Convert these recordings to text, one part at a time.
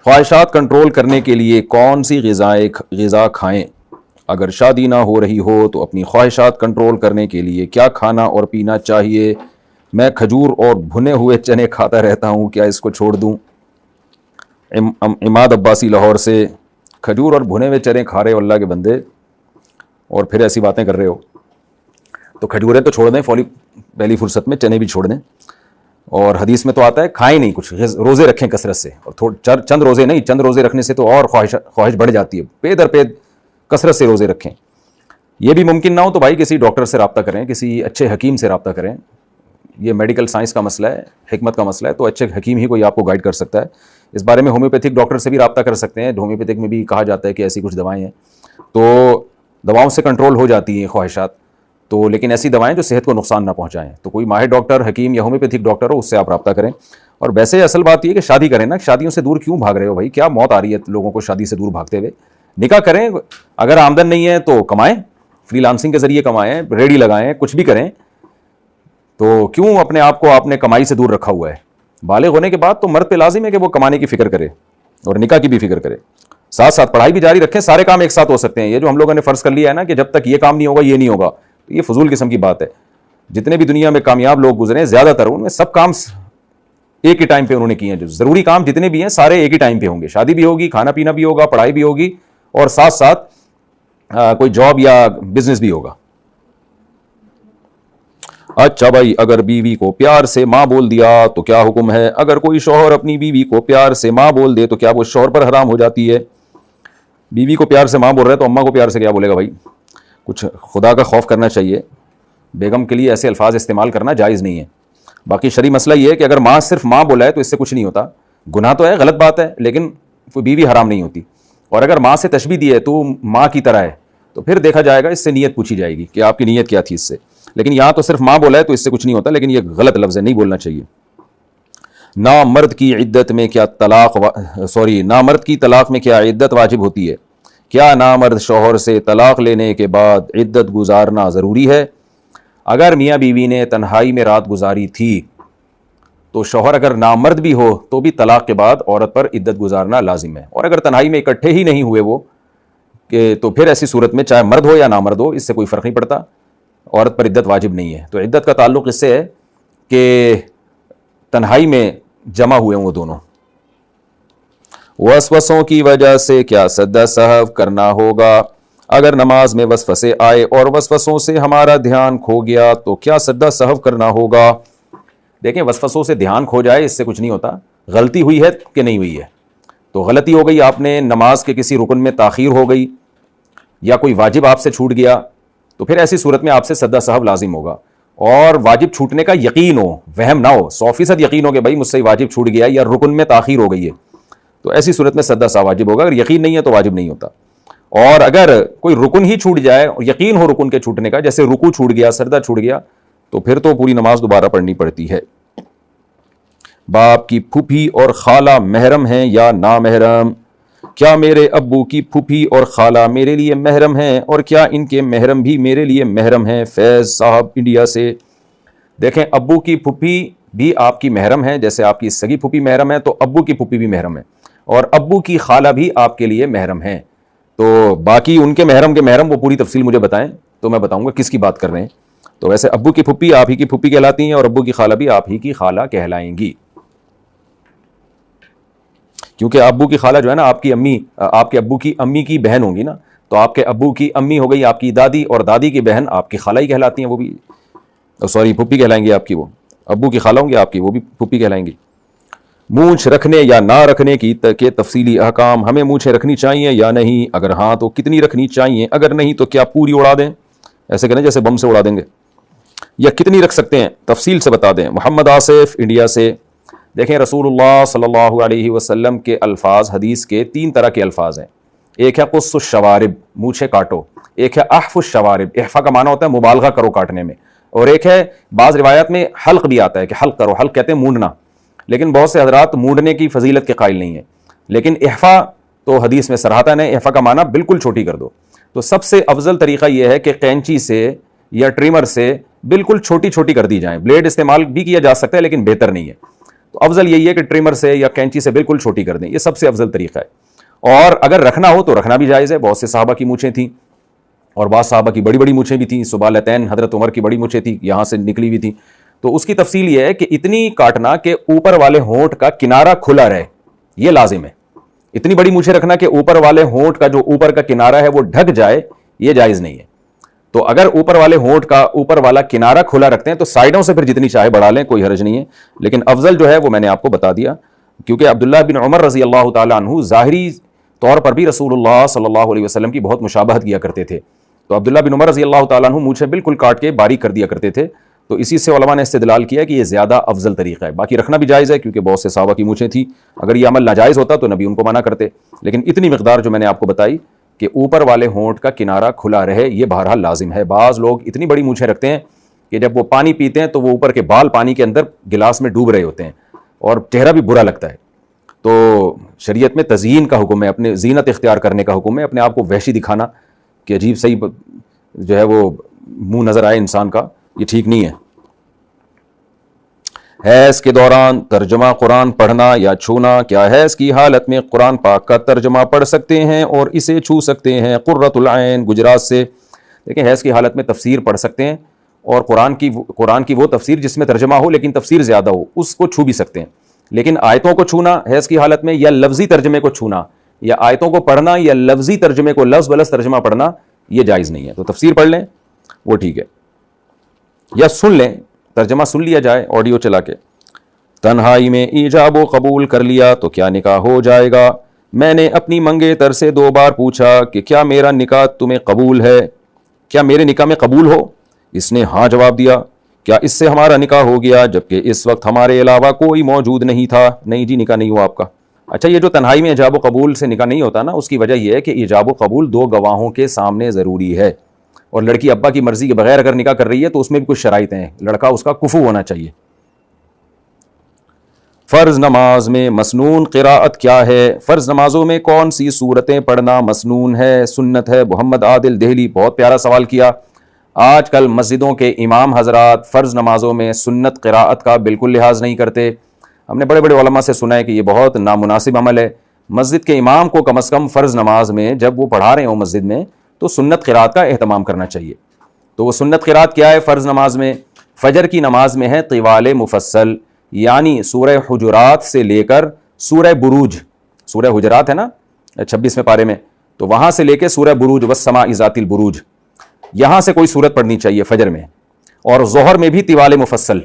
خواہشات کنٹرول کرنے کے لیے کون سی غذا کھائیں؟ اگر شادی نہ ہو رہی ہو تو اپنی خواہشات کنٹرول کرنے کے لیے کیا کھانا اور پینا چاہیے؟ میں کھجور اور بھنے ہوئے چنے کھاتا رہتا ہوں، کیا اس کو چھوڑ دوں؟ عماد عباسی لاہور سے، کھجور اور بھنے ہوئے چنے کھا رہے ہو اللہ کے بندے، اور پھر ایسی باتیں کر رہے ہو، تو کھجوریں تو چھوڑ دیں پہلی فرصت میں، چنے بھی چھوڑ دیں. اور حدیث میں تو آتا ہے کھائیں نہیں کچھ، روزے رکھیں کثرت سے، اور چند روزے نہیں، چند روزے رکھنے سے تو اور خواہش بڑھ جاتی ہے، پے در پے کثرت سے روزے رکھیں. یہ بھی ممکن نہ ہو تو بھائی کسی ڈاکٹر سے رابطہ کریں، کسی اچھے حکیم سے رابطہ کریں. یہ میڈیکل سائنس کا مسئلہ ہے، حکمت کا مسئلہ ہے، تو اچھے حکیم ہی کوئی آپ کو گائیڈ کر سکتا ہے. اس بارے میں ہومیوپیتھک ڈاکٹر سے بھی رابطہ کر سکتے ہیں. ہومیوپیتھک میں بھی کہا جاتا ہے کہ ایسی کچھ دوائیں ہیں، تو دواؤں سے کنٹرول ہو جاتی ہیں خواہشات، تو لیکن ایسی دوائیں جو صحت کو نقصان نہ پہنچائیں. تو کوئی ماہر ڈاکٹر، حکیم یا ہومیوپیتھک ڈاکٹر ہو، اس سے آپ رابطہ کریں. اور ویسے اصل بات یہ ہے کہ شادی کریں نا، شادیوں سے دور کیوں بھاگ رہے ہو بھائی؟ کیا موت آ رہی ہے لوگوں کو شادی سے دور بھاگتے ہوئے؟ نکاح کریں، اگر آمدن نہیں ہے تو کمائیں، فری لانسنگ کے ذریعے کمائیں، ریڈی لگائیں، کچھ بھی کریں. تو کیوں اپنے آپ کو آپ نے کمائی سے دور رکھا ہوا ہے؟ بالغ ہونے کے بعد تو مرد پہ لازم ہے کہ وہ کمانے کی فکر کرے اور نکاح کی بھی فکر کرے، ساتھ ساتھ پڑھائی بھی جاری رکھیں. سارے کام ایک ساتھ ہو سکتے ہیں. یہ جو ہم لوگوں نے فرض کر لیا ہے نا کہ جب تک یہ کام نہیں ہوگا یہ نہیں ہوگا، تو یہ فضول قسم کی بات ہے. جتنے بھی دنیا میں کامیاب لوگ گزرے ہیں، زیادہ تر ان میں سب کام ایک ہی ٹائم پہ انہوں نے کیے ہیں. جو ضروری کام جتنے بھی ہیں سارے ایک ہی ٹائم پہ ہوں گے. شادی بھی ہوگی، کھانا پینا بھی ہوگا، پڑھائی بھی ہوگی، اور ساتھ ساتھ کوئی جاب یا بزنس بھی ہوگا. اچھا بھائی، اگر بیوی کو پیار سے ماں بول دیا تو کیا حکم ہے؟ اگر کوئی شوہر اپنی بیوی کو پیار سے ماں بول دے تو کیا وہ شوہر پر حرام ہو جاتی ہے؟ بیوی کو پیار سے ماں بول رہا ہے تو اماں کو پیار سے کیا بولے گا بھائی؟ کچھ خدا کا خوف کرنا چاہیے. بیگم کے لیے ایسے الفاظ استعمال کرنا جائز نہیں ہے. باقی شرعی مسئلہ یہ ہے کہ اگر ماں صرف ماں بولا ہے تو اس سے کچھ نہیں ہوتا. گناہ تو ہے، غلط بات ہے، لیکن وہ بیوی حرام نہیں ہوتی. اور اگر ماں سے تشبیہ دی ہے تو ماں کی طرح ہے، تو پھر دیکھا جائے گا، اس سے نیت پوچھی جائے گی کہ آپ کی نیت کیا تھی اس سے. لیکن یہاں تو صرف ماں بولا ہے تو اس سے کچھ نہیں ہوتا، لیکن یہ غلط لفظ ہے، نہیں بولنا چاہیے. نامرد کی طلاق میں کیا عدت واجب ہوتی ہے؟ کیا نامرد شوہر سے طلاق لینے کے بعد عدت گزارنا ضروری ہے؟ اگر میاں بیوی نے تنہائی میں رات گزاری تھی تو شوہر اگر نامرد بھی ہو تو بھی طلاق کے بعد عورت پر عدت گزارنا لازم ہے. اور اگر تنہائی میں اکٹھے ہی نہیں ہوئے وہ تو پھر ایسی صورت میں چاہے مرد ہو یا نامرد ہو، اس سے کوئی فرق نہیں پڑتا، عورت پر عدت واجب نہیں ہے. تو عدت کا تعلق اس سے ہے کہ تنہائی میں جمع ہوئے وہ دونوں. وسوسوں کی وجہ سے کیا سجدہ سہو کرنا ہوگا؟ اگر نماز میں وسوسے آئے اور وسوسوں سے ہمارا دھیان کھو گیا تو کیا سجدہ سہو کرنا ہوگا؟ دیکھیں، وسوسوں سے دھیان کھو جائے اس سے کچھ نہیں ہوتا. غلطی ہوئی ہے کہ نہیں ہوئی ہے، تو غلطی ہو گئی، آپ نے نماز کے کسی رکن میں تاخیر ہو گئی یا کوئی واجب آپ سے چھوٹ گیا، تو پھر ایسی صورت میں آپ سے سجدہ سہو لازم ہوگا. اور واجب چھوٹنے کا یقین ہو، وہم نہ ہو، 100% یقین ہو کہ بھائی مجھ سے واجب چھوٹ گیا یا رکن میں تاخیر ہو گئی ہے، تو ایسی صورت میں سجدہ سہو واجب ہوگا. اگر یقین نہیں ہے تو واجب نہیں ہوتا. اور اگر کوئی رکن ہی چھوٹ جائے اور یقین ہو رکن کے چھوٹنے کا، جیسے رکوع چھوٹ گیا، سجدہ چھوٹ گیا، تو پھر تو پوری نماز دوبارہ پڑھنی پڑتی ہے. باپ کی پھوپھی اور خالہ محرم ہیں یا نامحرم؟ کیا میرے ابو کی پھوپھی اور خالہ میرے لیے محرم ہیں، اور کیا ان کے محرم بھی میرے لیے محرم ہیں؟ فیض صاحب انڈیا سے. دیکھیں، ابو کی پھوپھی بھی آپ کی محرم ہیں، جیسے آپ کی سگی پھوپھی محرم ہے تو ابو کی پھوپھی بھی محرم ہے، اور ابو کی خالہ بھی آپ کے لیے محرم ہیں. تو باقی ان کے محرم وہ پوری تفصیل مجھے بتائیں تو میں بتاؤں گا کس کی بات کر رہے ہیں. تو ویسے ابو کی پھوپھی آپ ہی کی پھوپھی کہلاتی ہیں، اور ابو کی خالہ بھی آپ ہی کی خالہ کہلائیں گی، کیونکہ ابو کی خالہ جو ہے نا آپ کی امی، آپ کے ابو کی امی کی بہن ہوں گی نا، تو آپ کے ابو کی امی ہو گئی آپ کی دادی، اور دادی کی بہن آپ کی خالہ ہی کہلاتی ہیں، وہ بھی پھوپھی کہلائیں گی آپ کی. وہ ابو کی خالہ ہوں گی آپ کی، وہ بھی پھوپھی کہلائیں گی. مونچھ رکھنے یا نہ رکھنے کے تفصیلی احکام. ہمیں مونچھیں رکھنی چاہیے یا نہیں؟ اگر ہاں تو کتنی رکھنی چاہیے؟ اگر نہیں تو کیا پوری اڑا دیں؟ ایسے کریں جیسے بم سے اڑا دیں گے، یا کتنی رکھ سکتے ہیں تفصیل سے بتا دیں. محمد آصف انڈیا سے. دیکھیں، رسول اللہ صلی اللہ علیہ وسلم کے الفاظ، حدیث کے 3 طرح کے الفاظ ہیں. ایک ہے قص الشوارب، مونچھیں کاٹو. ایک ہے احف الشوارب، احفا کا معنی ہوتا ہے مبالغہ کرو کاٹنے میں. اور ایک ہے بعض روایات میں حلق بھی آتا ہے کہ حلق کرو. حلق کہتے ہیں مونڈنا، لیکن بہت سے حضرات مونڈنے کی فضیلت کے قائل نہیں ہیں. لیکن احفا تو حدیث میں صراحتاً ہے، احفا کا معنی بالکل چھوٹی کر دو. تو سب سے افضل طریقہ یہ ہے کہ قینچی سے یا ٹریمر سے بالکل چھوٹی چھوٹی کر دی جائیں. بلیڈ استعمال بھی کیا جا سکتا ہے لیکن بہتر نہیں ہے. تو افضل یہی ہے کہ ٹریمر سے یا کینچی سے بالکل چھوٹی کر دیں, یہ سب سے افضل طریقہ ہے. اور اگر رکھنا ہو تو رکھنا بھی جائز ہے. بہت سے صحابہ کی مونچھیں تھیں اور بعض صحابہ کی بڑی بڑی مونچھیں بھی تھیں. سبالتین حضرت عمر کی بڑی مونچھیں تھیں, یہاں سے نکلی ہوئی تھیں. تو اس کی تفصیل یہ ہے کہ اتنی کاٹنا کہ اوپر والے ہونٹ کا کنارہ کھلا رہے, یہ لازم ہے. اتنی بڑی مونچھیں رکھنا کہ اوپر والے ہونٹ کا جو اوپر کا کنارہ ہے وہ ڈھک جائے, یہ جائز نہیں ہے. تو اگر اوپر والے ہونٹ کا اوپر والا کنارہ کھلا رکھتے ہیں تو سائڈوں سے پھر جتنی چاہے بڑھا لیں, کوئی حرج نہیں ہے. لیکن افضل جو ہے وہ میں نے آپ کو بتا دیا, کیونکہ عبداللہ بن عمر رضی اللہ تعالیٰ عنہ ظاہری طور پر بھی رسول اللہ صلی اللہ علیہ وسلم کی بہت مشابہت کیا کرتے تھے. تو عبداللہ بن عمر رضی اللہ تعالیٰ عنہ مونچھیں بالکل کاٹ کے باریک کر دیا کرتے تھے. تو اسی سے علماء نے استدلال کیا کہ یہ زیادہ افضل طریقہ ہے. باقی رکھنا بھی جائز ہے کیونکہ بہت سے صحابہ کی مونچھیں تھیں. اگر یہ عمل ناجائز ہوتا تو نبی ان کو منع کرتے, لیکن اتنی مقدار جو میں نے آپ کو بتائی کہ اوپر والے ہونٹ کا کنارہ کھلا رہے, یہ بہرحال لازم ہے. بعض لوگ اتنی بڑی مونچھیں رکھتے ہیں کہ جب وہ پانی پیتے ہیں تو وہ اوپر کے بال پانی کے اندر گلاس میں ڈوب رہے ہوتے ہیں اور چہرہ بھی برا لگتا ہے. تو شریعت میں تزیین کا حکم ہے, اپنے زینت اختیار کرنے کا حکم ہے, اپنے آپ کو وحشی دکھانا کہ عجیب صحیح جو ہے وہ منہ نظر آئے انسان کا, یہ ٹھیک نہیں ہے. حیض کے دوران ترجمہ قرآن پڑھنا یا چھونا, کیا حیض کی حالت میں قرآن پاک کا ترجمہ پڑھ سکتے ہیں اور اسے چھو سکتے ہیں؟ قرۃ العین گجرات سے. دیکھیں, حیض کی حالت میں تفسیر پڑھ سکتے ہیں اور قرآن کی وہ تفسیر جس میں ترجمہ ہو لیکن تفسیر زیادہ ہو, اس کو چھو بھی سکتے ہیں. لیکن آیتوں کو چھونا حیض کی حالت میں, یا لفظی ترجمے کو چھونا, یا آیتوں کو پڑھنا یا لفظی ترجمے کو لفظ بلفظ ترجمہ پڑھنا, یہ جائز نہیں ہے. تو تفسیر پڑھ لیں وہ ٹھیک ہے, یا سن لیں, ترجمہ سن لیا جائے آڈیو چلا کے. تنہائی میں ایجاب و قبول کر لیا تو کیا نکاح ہو جائے گا؟ میں نے اپنی منگیتر سے 2 بار پوچھا کہ کیا میرا نکاح تمہیں قبول ہے, کیا میرے نکاح میں قبول ہو؟ اس نے ہاں جواب دیا. کیا اس سے ہمارا نکاح ہو گیا جبکہ اس وقت ہمارے علاوہ کوئی موجود نہیں تھا؟ نہیں جی, نکاح نہیں ہوا آپ کا. اچھا, یہ جو تنہائی میں ایجاب و قبول سے نکاح نہیں ہوتا نا, اس کی وجہ یہ ہے کہ ایجاب و قبول 2 گواہوں کے سامنے ضروری ہے, اور لڑکی ابا کی مرضی کے بغیر اگر نکاح کر رہی ہے تو اس میں بھی کچھ شرائط ہیں. لڑکا اس کا کفو ہونا چاہیے. فرض نماز میں مسنون قراءت کیا ہے؟ فرض نمازوں میں کون سی صورتیں پڑھنا مسنون ہے, سنت ہے؟ محمد عادل دہلی, بہت پیارا سوال کیا. آج کل مسجدوں کے امام حضرات فرض نمازوں میں سنت قراءت کا بالکل لحاظ نہیں کرتے. ہم نے بڑے بڑے علماء سے سنا ہے کہ یہ بہت نامناسب عمل ہے. مسجد کے امام کو کم از کم فرض نماز میں جب وہ پڑھا رہے ہوں مسجد میں تو سنت قراءت کا اہتمام کرنا چاہیے. تو وہ سنت قراءت کیا ہے فرض نماز میں؟ فجر کی نماز میں ہے طوال مفصل, یعنی سورہ حجرات سے لے کر سورہ بروج, سورہ حجرات ہے نا 26ویں پارے میں, تو وہاں سے لے کے سورہ بروج والسماء ذات البروج, یہاں سے کوئی سورت پڑھنی چاہیے فجر میں. اور ظہر میں بھی طوال مفصل,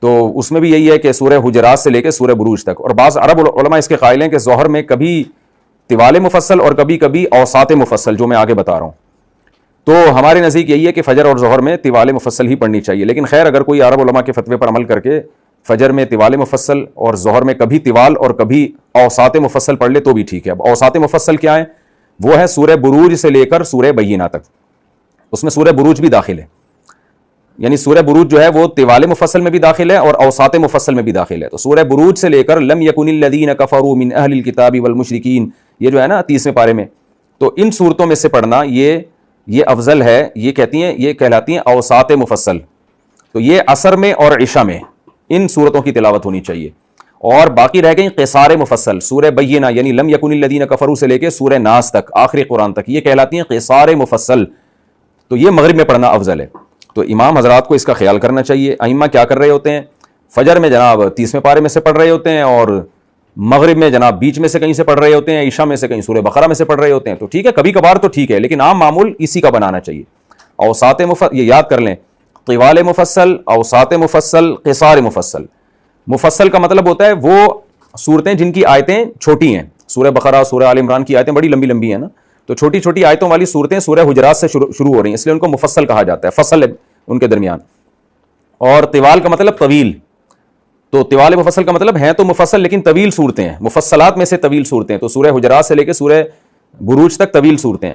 تو اس میں بھی یہی ہے کہ سورہ حجرات سے لے کے سورہ بروج تک. اور بعض عرب علماء اس کے قائل ہیں کہ ظہر میں کبھی طوال مفصل اور کبھی کبھی اوساط مفصل, جو میں آگے بتا رہا ہوں. تو ہمارے نزدیک یہی ہے کہ فجر اور ظہر میں طوال مفصل ہی پڑھنی چاہیے. لیکن خیر, اگر کوئی عرب علماء کے فتوے پر عمل کر کے فجر میں طوال مفصل اور ظہر میں کبھی طوال اور کبھی اوساط مفصل پڑھ لے تو بھی ٹھیک ہے. اب اوساط مفصل کیا ہے؟ وہ ہے سورہ بروج سے لے کر سورہ بینہ تک, اس میں سورہ بروج بھی داخل ہے. یعنی سورہ بروج جو ہے وہ طوال مفصل میں بھی داخل ہے اور اوساط مفصل میں بھی داخل ہے. تو سورہ بروج سے لے کر لم یکن الذین کفروا من اہل الکتاب والمشرکین, یہ جو ہے نا 30ویں پارے میں, تو ان صورتوں میں سے پڑھنا یہ افضل ہے. یہ کہلاتی ہیں اوساط مفصل. تو یہ عصر میں اور عشاء میں ان صورتوں کی تلاوت ہونی چاہیے. اور باقی رہ گئیں قصار مفصل, سورہ بینہ یعنی لم یکن الذین کفروا سے لے کے سورہ ناس تک, آخری قرآن تک, یہ کہلاتی ہیں قصار مفصل. تو یہ مغرب میں پڑھنا افضل ہے. تو امام حضرات کو اس کا خیال کرنا چاہیے. ائمہ کیا کر رہے ہوتے ہیں؟ فجر میں جناب 30ویں پارے میں سے پڑھ رہے ہوتے ہیں, اور مغرب میں جناب بیچ میں سے کہیں سے پڑھ رہے ہوتے ہیں, عشاء میں سے کہیں سورہ بقرہ میں سے پڑھ رہے ہوتے ہیں. تو ٹھیک ہے, کبھی کبھار تو ٹھیک ہے, لیکن عام معمول اسی کا بنانا چاہیے. اوساط یہ یاد کر لیں, طوال مفصل, اوساط مفصل, قصار مفصل. مفصل کا مطلب ہوتا ہے وہ صورتیں جن کی آیتیں چھوٹی ہیں. سورہ بقرہ, سورہ آل عمران کی آیتیں بڑی لمبی لمبی ہیں نا, تو چھوٹی چھوٹی آیتوں والی صورتیں سورہ حجرات سے شروع ہو رہی ہیں, اس لیے ان کو مفصل کہا جاتا ہے, فصل ہے ان کے درمیان. اور طوال کا مطلب طویل, تو طوال مفصل کا مطلب ہیں تو مفصل لیکن طویل صورتیں ہیں, مفصلات میں سے طویل صورتیں. تو سورہ حجرات سے لے کے سورہ بروج تک طویل صورتیں.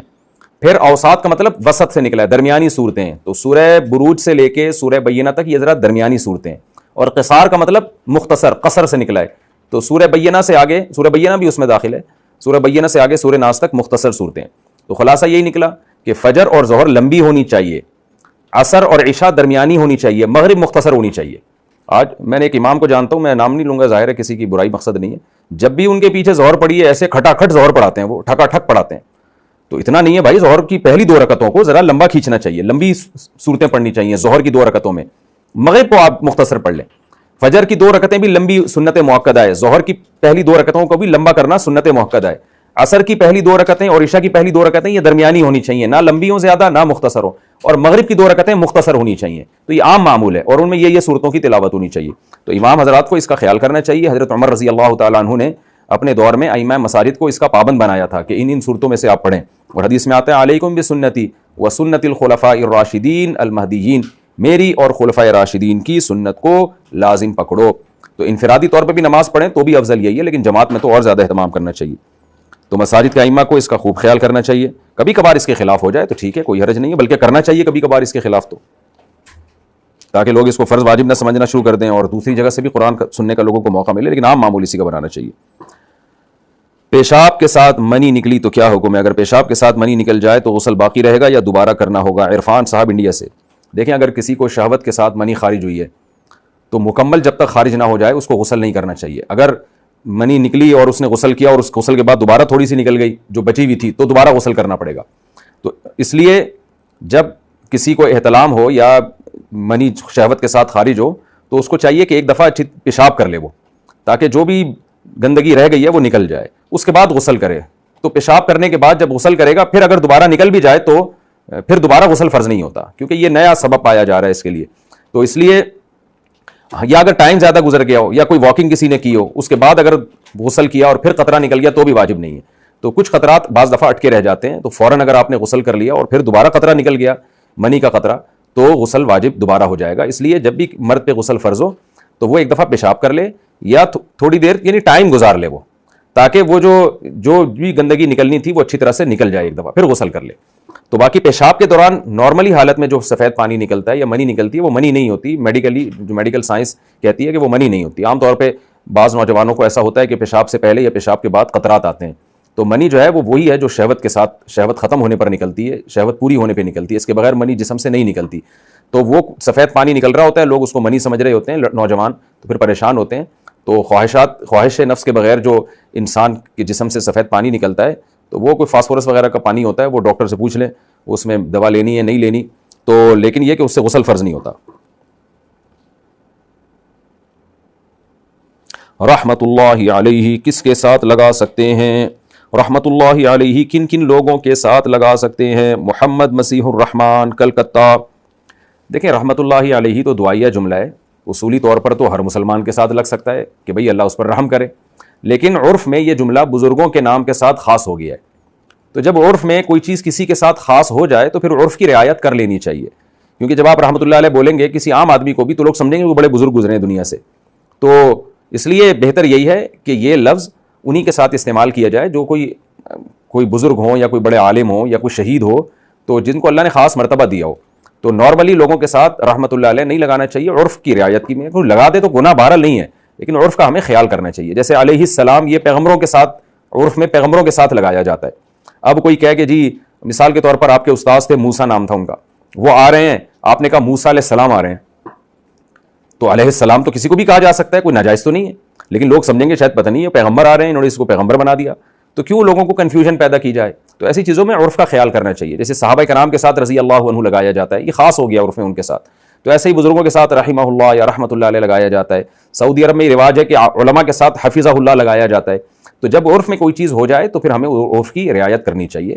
پھر اوساط کا مطلب وسط سے نکلا ہے, درمیانی صورتیں. تو سورہ بروج سے لے کے سورہ بینہ تک یہ ذرا درمیانی صورتیں. اور قصار کا مطلب مختصر, قصر سے نکلا ہے. تو سورہ بینہ سے آگے, سورہ بینہ بھی اس میں داخل ہے, سورہ بینہ سے آگے سورہ ناس تک مختصر صورتیں. تو خلاصہ یہی نکلا کہ فجر اور ظہر لمبی ہونی چاہیے, عصر اور عشاء درمیانی ہونی چاہیے, مغرب مختصر ہونی چاہیے. آج میں نے ایک امام کو جانتا ہوں, میں نام نہیں لوں گا, ظاہر ہے کسی کی برائی مقصد نہیں ہے, جب بھی ان کے پیچھے ظہر پڑی ہے ایسے کھٹا کھٹ ظہر پڑھاتے ہیں, وہ ٹھکا ٹھک پڑھاتے ہیں. تو اتنا نہیں ہے بھائی, ظہر کی پہلی 2 رکعتوں کو ذرا لمبا کھینچنا چاہیے, لمبی صورتیں پڑھنی چاہیے ظہر کی 2 رکعتوں میں. مغرب کو آپ مختصر پڑھ لیں, فجر کی 2 رکعتیں بھی لمبی سنت مؤکدہ ہے, ظہر کی پہلی 2 رکعتوں کو بھی لمبا کرنا سنت مؤکدہ ہے. عصر کی پہلی 2 رکعتیں اور عشاء کی پہلی 2 رکعتیں یہ درمیانی ہونی چاہیے, نہ لمبی ہوں زیادہ نہ مختصر ہو, اور مغرب کی 2 رکعتیں مختصر ہونی چاہیے. تو یہ عام معمول ہے, اور ان میں یہ صورتوں کی تلاوت ہونی چاہیے. تو امام حضرات کو اس کا خیال کرنا چاہیے. حضرت عمر رضی اللہ تعالیٰ عنہ نے اپنے دور میں ائمہ مساجد کو اس کا پابند بنایا تھا کہ ان صورتوں میں سے آپ پڑھیں, اور حدیث میں آتا ہے علیکم بسنتی وسنت الخلفاء الراشدین المہدیین, میری اور خلفاء راشدین کی سنت کو لازم پکڑو. تو انفرادی طور پہ بھی نماز پڑھیں تو بھی افضل یہی ہے, لیکن جماعت میں تو اور زیادہ اہتمام کرنا چاہیے. تو مساجد کے ائمہ کو اس کا خوب خیال کرنا چاہیے. کبھی کبھار اس کے خلاف ہو جائے تو ٹھیک ہے, کوئی حرج نہیں ہے, بلکہ کرنا چاہیے کبھی کبھار اس کے خلاف, تو تاکہ لوگ اس کو فرض واجب نہ سمجھنا شروع کر دیں اور دوسری جگہ سے بھی قرآن سننے کا لوگوں کو موقع ملے, لیکن عام معمول اسی کا بنانا چاہیے. پیشاب کے ساتھ منی نکلی تو کیا حکم ہے؟ اگر پیشاب کے ساتھ منی نکل جائے تو غسل باقی رہے گا یا دوبارہ کرنا ہوگا؟ عرفان صاحب انڈیا سے. دیکھیں, اگر کسی کو شہوت کے ساتھ منی خارج ہوئی ہے تو مکمل جب تک خارج نہ ہو جائے اس کو غسل نہیں کرنا چاہیے. اگر منی نکلی اور اس نے غسل کیا اور اس غسل کے بعد دوبارہ تھوڑی سی نکل گئی جو بچی ہوئی تھی تو دوبارہ غسل کرنا پڑے گا. تو اس لیے جب کسی کو احتلام ہو یا منی شہوت کے ساتھ خارج ہو تو اس کو چاہیے کہ ایک دفعہ اچھی پیشاب کر لے وہ, تاکہ جو بھی گندگی رہ گئی ہے وہ نکل جائے, اس کے بعد غسل کرے. تو پیشاب کرنے کے بعد جب غسل کرے گا پھر اگر دوبارہ نکل بھی جائے تو پھر دوبارہ غسل فرض نہیں ہوتا, کیونکہ یہ نیا سبب پایا جا رہا ہے اس کے لیے. تو اس لیے یا اگر ٹائم زیادہ گزر گیا ہو یا کوئی واکنگ کسی نے کی ہو, اس کے بعد اگر غسل کیا اور پھر قطرہ نکل گیا تو بھی واجب نہیں ہے. تو کچھ قطرات بعض دفعہ اٹکے رہ جاتے ہیں, تو فوراً اگر آپ نے غسل کر لیا اور پھر دوبارہ قطرہ نکل گیا منی کا قطرہ تو غسل واجب دوبارہ ہو جائے گا. اس لیے جب بھی مرد پہ غسل فرض ہو تو وہ ایک دفعہ پیشاب کر لے یا تھوڑی دیر یعنی ٹائم گزار لے وہ, تاکہ وہ جو بھی گندگی نکلنی تھی وہ اچھی طرح سے نکل جائے, ایک دفعہ پھر غسل کر لے. تو باقی پیشاب کے دوران نارملی حالت میں جو سفید پانی نکلتا ہے یا منی نکلتی ہے وہ منی نہیں ہوتی. میڈیکلی جو میڈیکل سائنس کہتی ہے کہ وہ منی نہیں ہوتی. عام طور پہ بعض نوجوانوں کو ایسا ہوتا ہے کہ پیشاب سے پہلے یا پیشاب کے بعد قطرات آتے ہیں. تو منی جو ہے وہ وہی ہے جو شہوت کے ساتھ شہوت ختم ہونے پر نکلتی ہے, شہوت پوری ہونے پہ نکلتی ہے. اس کے بغیر منی جسم سے نہیں نکلتی. تو وہ سفید پانی نکل رہا ہوتا ہے, لوگ اس کو منی سمجھ رہے ہوتے ہیں نوجوان, تو پھر پریشان ہوتے ہیں. تو خواہش نفس کے بغیر جو انسان کے جسم سے سفید پانی نکلتا ہے تو وہ کوئی فاسفورس وغیرہ کا پانی ہوتا ہے, وہ ڈاکٹر سے پوچھ لیں اس میں دوا لینی ہے نہیں لینی. تو لیکن یہ کہ اس سے غسل فرض نہیں ہوتا. رحمت اللہ علیہ کس کے ساتھ لگا سکتے ہیں؟ رحمت اللہ علیہ کن کن لوگوں کے ساتھ لگا سکتے ہیں؟ محمد مسیح الرحمان کلکتہ. دیکھیں, رحمت اللہ علیہ تو دعائیہ جملہ ہے, اصولی طور پر تو ہر مسلمان کے ساتھ لگ سکتا ہے کہ بھئی اللہ اس پر رحم کرے, لیکن عرف میں یہ جملہ بزرگوں کے نام کے ساتھ خاص ہو گیا ہے. تو جب عرف میں کوئی چیز کسی کے ساتھ خاص ہو جائے تو پھر عرف کی رعایت کر لینی چاہیے, کیونکہ جب آپ رحمۃ اللہ علیہ بولیں گے کسی عام آدمی کو بھی تو لوگ سمجھیں گے وہ بڑے بزرگ گزرے ہیں دنیا سے. تو اس لیے بہتر یہی ہے کہ یہ لفظ انہی کے ساتھ استعمال کیا جائے جو کوئی بزرگ ہوں یا کوئی بڑے عالم ہوں یا کوئی شہید ہو, تو جن کو اللہ نے خاص مرتبہ دیا ہو. تو نارملی لوگوں کے ساتھ رحمۃ اللہ علیہ نہیں لگانا چاہیے, عرف کی رعایت کی. میں کوئی لگا دے تو گناہ بہرحال نہیں ہے, لیکن عرف کا ہمیں خیال کرنا چاہیے. جیسے علیہ السلام یہ پیغمبروں کے ساتھ عرف میں پیغمبروں کے ساتھ لگایا جاتا ہے. اب کوئی کہے کہ جی مثال کے طور پر آپ کے استاذ تھے موسیٰ نام تھا ان کا, وہ آ رہے ہیں, آپ نے کہا موسیٰ علیہ السلام آ رہے ہیں, تو علیہ السلام تو کسی کو بھی کہا جا سکتا ہے, کوئی ناجائز تو نہیں ہے, لیکن لوگ سمجھیں گے شاید پتہ نہیں ہے پیغمبر آ رہے ہیں, انہوں نے اس کو پیغمبر بنا دیا, تو کیوں لوگوں کو کنفیوژن پیدا کی جائے. تو ایسی چیزوں میں عرف کا خیال کرنا چاہیے. جیسے صحابہ کرام کے ساتھ رضی اللہ عنہ لگایا جاتا ہے, یہ خاص ہو گیا عرف میں ان کے ساتھ. تو ایسے ہی بزرگوں کے ساتھ رحمہ اللہ یا رحمۃ اللہ علیہ لگایا جاتا ہے. سعودی عرب میں یہ رواج ہے کہ علماء کے ساتھ حفظہ اللہ لگایا جاتا ہے. تو جب عرف میں کوئی چیز ہو جائے تو پھر ہمیں عرف کی رعایت کرنی چاہیے.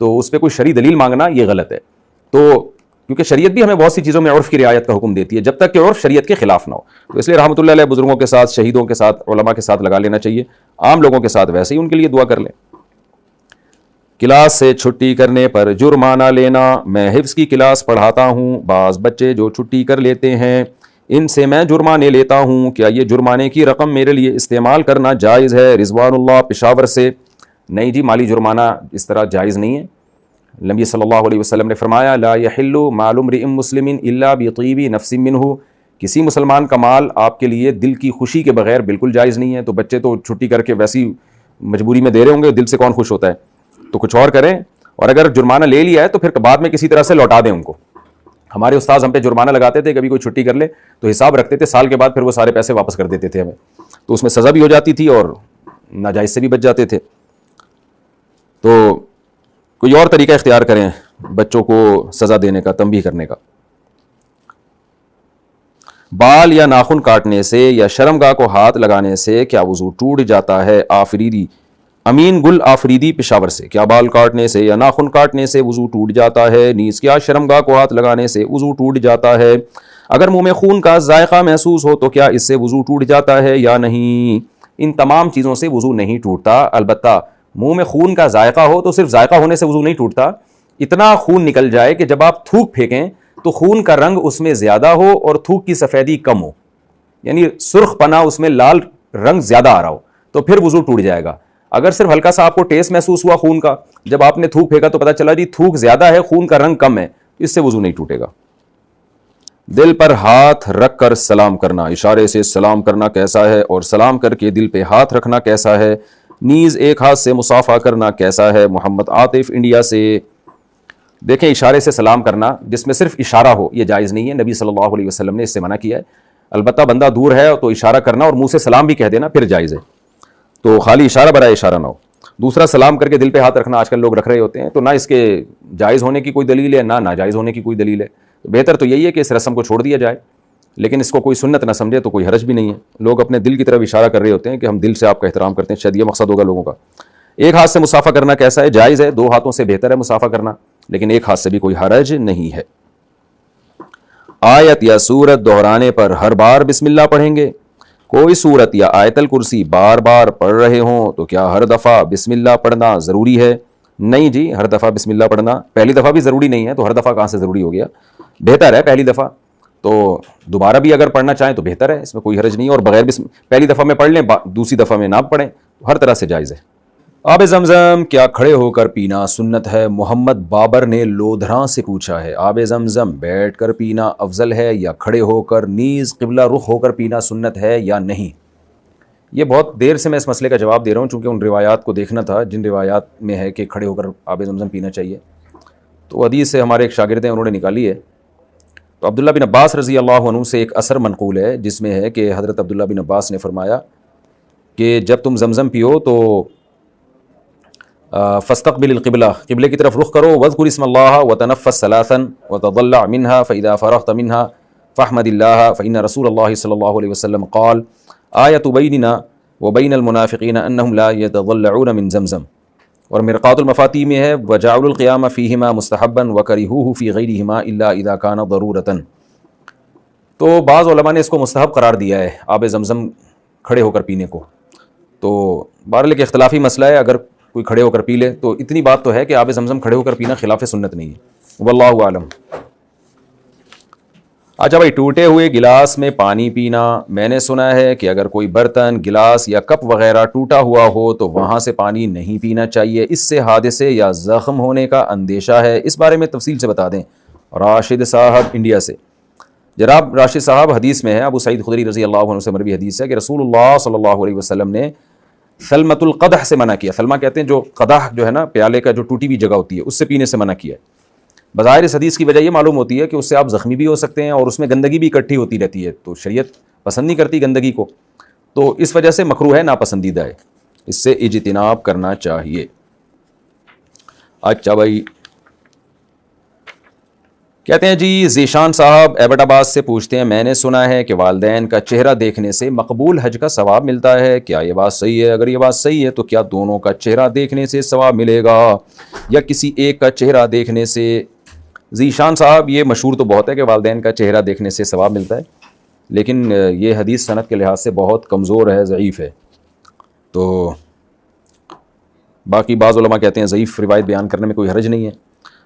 تو اس پہ کوئی شرعی دلیل مانگنا یہ غلط ہے. تو کیونکہ شریعت بھی ہمیں بہت سی چیزوں میں عرف کی رعایت کا حکم دیتی ہے, جب تک کہ عرف شریعت کے خلاف نہ ہو. تو اس لیے رحمۃ اللہ علیہ بزرگوں کے ساتھ, شہیدوں کے ساتھ, علماء کے ساتھ لگا لینا چاہیے. عام لوگوں کے ساتھ ویسے ہی ان کے لیے دعا کر لیں. کلاس سے چھٹی کرنے پر جرمانہ لینا. میں حفظ کی کلاس پڑھاتا ہوں, بعض بچے جو چھٹی کر لیتے ہیں ان سے میں جرمانے لیتا ہوں, کیا یہ جرمانے کی رقم میرے لیے استعمال کرنا جائز ہے؟ رضوان اللہ پشاور سے. نہیں جی, مالی جرمانہ اس طرح جائز نہیں ہے. نبی صلی اللہ علیہ وسلم نے فرمایا لا یحل مال امرئ مسلم الا بطیب نفس منہ, کسی مسلمان کا مال آپ کے لیے دل کی خوشی کے بغیر بالکل جائز نہیں ہے. تو بچے تو چھٹی کر کے ویسی مجبوری میں دے رہے ہوں گے, دل سے کون خوش ہوتا ہے, تو کچھ اور کریں. اور اگر جرمانہ لے لیا ہے تو پھر بعد میں کسی طرح سے لوٹا دیں ان کو, ہمارے استاذ ہم پہ جرمانہ لگاتے تھے، کبھی کوئی چھٹی کر لے تو حساب رکھتے تھے، سال کے بعد پھر وہ سارے پیسے واپس کر دیتے تھے ہمیں، تو اس میں سزا بھی ہو جاتی تھی اور ناجائز سے بھی بچ جاتے تھے. تو کوئی اور طریقہ اختیار کریں بچوں کو سزا دینے کا، تنبیہ کرنے کا. بال یا ناخن کاٹنے سے یا شرمگاہ کو ہاتھ لگانے سے کیا وضو ٹوٹ جاتا ہے؟ آفریدی امین گل آفریدی پشاور سے. کیا بال کاٹنے سے یا ناخن کاٹنے سے وضو ٹوٹ جاتا ہے؟ نیز کیا شرمگاہ کو ہاتھ لگانے سے وضو ٹوٹ جاتا ہے؟ اگر منہ میں خون کا ذائقہ محسوس ہو تو کیا اس سے وضو ٹوٹ جاتا ہے یا نہیں؟ ان تمام چیزوں سے وضو نہیں ٹوٹتا، البتہ منہ میں خون کا ذائقہ ہو تو صرف ذائقہ ہونے سے وضو نہیں ٹوٹتا، اتنا خون نکل جائے کہ جب آپ تھوک پھینکیں تو خون کا رنگ اس میں زیادہ ہو اور تھوک کی سفیدی کم ہو، یعنی سرخ پنا اس میں لال رنگ زیادہ آ رہا ہو، تو پھر وضو ٹوٹ جائے گا. اگر صرف ہلکا سا آپ کو ٹیسٹ محسوس ہوا خون کا، جب آپ نے تھوک پھینکا تو پتہ چلا جی تھوک زیادہ ہے، خون کا رنگ کم ہے، اس سے وضو نہیں ٹوٹے گا. دل پر ہاتھ رکھ کر سلام کرنا، اشارے سے سلام کرنا کیسا ہے، اور سلام کر کے دل پہ ہاتھ رکھنا کیسا ہے؟ نیز ایک ہاتھ سے مصافحہ کرنا کیسا ہے؟ محمد عاطف انڈیا سے. دیکھیں، اشارے سے سلام کرنا جس میں صرف اشارہ ہو یہ جائز نہیں ہے، نبی صلی اللہ علیہ وسلم نے اس سے منع کیا ہے. البتہ بندہ دور ہے تو اشارہ کرنا اور منہ سے سلام بھی کہہ دینا پھر جائز ہے، تو خالی اشارہ برائے اشارہ نہ ہو. دوسرا، سلام کر کے دل پہ ہاتھ رکھنا آج کل لوگ رکھ رہے ہوتے ہیں، تو نہ اس کے جائز ہونے کی کوئی دلیل ہے نہ ناجائز ہونے کی کوئی دلیل ہے. بہتر تو یہی ہے کہ اس رسم کو چھوڑ دیا جائے، لیکن اس کو کوئی سنت نہ سمجھے تو کوئی حرج بھی نہیں ہے. لوگ اپنے دل کی طرف اشارہ کر رہے ہوتے ہیں کہ ہم دل سے آپ کا احترام کرتے ہیں، شاید یہ مقصد ہوگا لوگوں کا. ایک ہاتھ سے مصافحہ کرنا کیسا ہے؟ جائز ہے، دو ہاتھوں سے بہتر ہے مصافحہ کرنا، لیکن ایک ہاتھ سے بھی کوئی حرج نہیں ہے. آیت یا سورت دہرانے پر ہر بار بسم اللہ پڑھیں گے؟ کوئی سورت یا آیت الکرسی بار بار پڑھ رہے ہوں تو کیا ہر دفعہ بسم اللہ پڑھنا ضروری ہے؟ نہیں جی، ہر دفعہ بسم اللہ پڑھنا پہلی دفعہ بھی ضروری نہیں ہے، تو ہر دفعہ کہاں سے ضروری ہو گیا؟ بہتر ہے پہلی دفعہ، تو دوبارہ بھی اگر پڑھنا چاہیں تو بہتر ہے، اس میں کوئی حرج نہیں ہے. اور بغیر پہلی دفعہ میں پڑھ لیں دوسری دفعہ میں نہ پڑھیں، ہر طرح سے جائز ہے. آب زمزم کیا کھڑے ہو کر پینا سنت ہے؟ محمد بابر نے لودھراں سے پوچھا ہے. آب زمزم بیٹھ کر پینا افضل ہے یا کھڑے ہو کر نیز قبلہ رخ ہو کر پینا سنت ہے یا نہیں؟ یہ بہت دیر سے میں اس مسئلے کا جواب دے رہا ہوں، چونکہ ان روایات کو دیکھنا تھا جن روایات میں ہے کہ کھڑے ہو کر آب زمزم پینا چاہیے. تو حدیث سے ہمارے ایک شاگرد ہیں، انہوں نے نکالی ہے. تو عبداللہ بن عباس رضی اللہ عنہ سے ایک اثر منقول ہے جس میں ہے کہ حضرت عبداللہ بن عباس نے فرمایا کہ جب تم زمزم پیو تو فاستقبل القبلہ، قبلے کی طرف رخ کرو، واذکر اسم اللہ وتنفس ثلاثا وتضلع منها فاذا فرغت منها فاحمد اللہ فان رسول اللہ صلی اللہ علیہ وسلم قال آیۃ بیننا وبین المنافقین انہم لا یتضلعون من زمزم. اور مرقات المفاتیح میں ہے وجعلوا القیام فیہما مستحبا وکرہوہ فی غیرہما الا اذا کان ضرورۃ. تو بعض علماء نے اس کو مستحب قرار دیا ہے آب زمزم کھڑے ہو کر پینے کو. تو بہرحال ایک اختلافی مسئلہ ہے، اگر کوئی کھڑے ہو کر پی لے تو اتنی بات تو ہے کہ آب زمزم کھڑے ہو کر پینا خلاف سنت نہیں ہے، واللہ عالم. اچھا بھائی، ٹوٹے ہوئے گلاس میں پانی پینا، میں نے سنا ہے کہ اگر کوئی برتن، گلاس یا کپ وغیرہ ٹوٹا ہوا ہو تو وہاں سے پانی نہیں پینا چاہیے، اس سے حادثے یا زخم ہونے کا اندیشہ ہے. اس بارے میں تفصیل سے بتا دیں. راشد صاحب انڈیا سے. جناب راشد صاحب، حدیث میں ہے، ابو سعید خدری رضی اللہ عنہ سے مروی حدیث ہے کہ رسول اللہ صلی اللہ علیہ وسلم نے ثلمۃ القدح سے منع کیا. ثلمہ کہتے ہیں جو قدح جو ہے نا پیالے کا جو ٹوٹی ہوئی جگہ ہوتی ہے، اس سے پینے سے منع کیا ہے. بظاہر اس حدیث کی وجہ یہ معلوم ہوتی ہے کہ اس سے آپ زخمی بھی ہو سکتے ہیں اور اس میں گندگی بھی اکٹھی ہوتی رہتی ہے، تو شریعت پسند نہیں کرتی گندگی کو، تو اس وجہ سے مکروہ ہے، ناپسندیدہ ہے، اس سے اجتناب کرنا چاہیے. اچھا بھائی، کہتے ہیں جی ذیشان صاحب ایبٹ آباد سے پوچھتے ہیں، میں نے سنا ہے کہ والدین کا چہرہ دیکھنے سے مقبول حج کا ثواب ملتا ہے، کیا یہ بات صحیح ہے؟ اگر یہ بات صحیح ہے تو کیا دونوں کا چہرہ دیکھنے سے ثواب ملے گا یا کسی ایک کا چہرہ دیکھنے سے؟ ذیشان صاحب، یہ مشہور تو بہت ہے کہ والدین کا چہرہ دیکھنے سے ثواب ملتا ہے، لیکن یہ حدیث سند کے لحاظ سے بہت کمزور ہے، ضعیف ہے. تو باقی بعض علماء کہتے ہیں ضعیف روایت بیان کرنے میں کوئی حرج نہیں ہے،